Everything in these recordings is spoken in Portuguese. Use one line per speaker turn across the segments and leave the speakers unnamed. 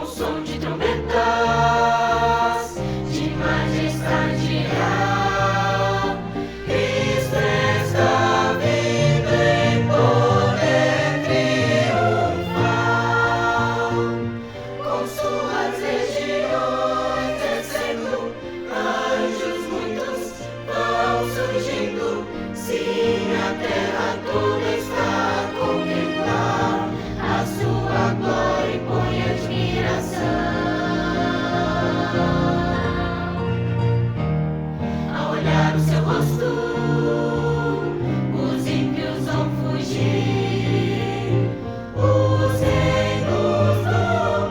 som de trombetas, de majestade real. Cristo está vindo em poder triunfal, com suas legiões descendo, anjos muitos vão surgindo. Sim, a terra toda está a contemplar a sua glória e põe admiração. Ao olhar o seu rosto, os ímpios vão fugir. Os reinos do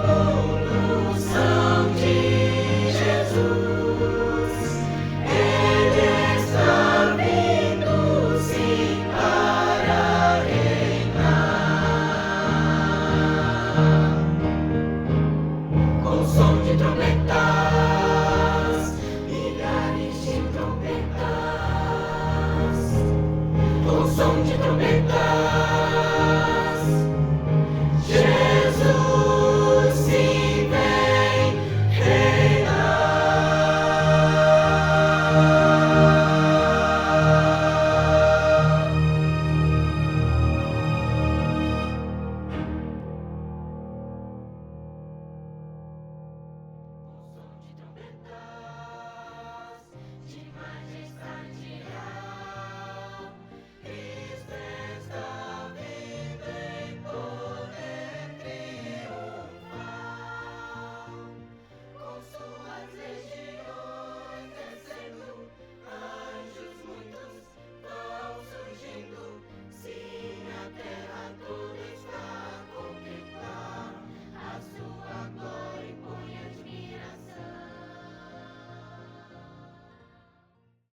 mundo são de Jesus. Ele está vindo, sim, para reinar. Com som de trombeta,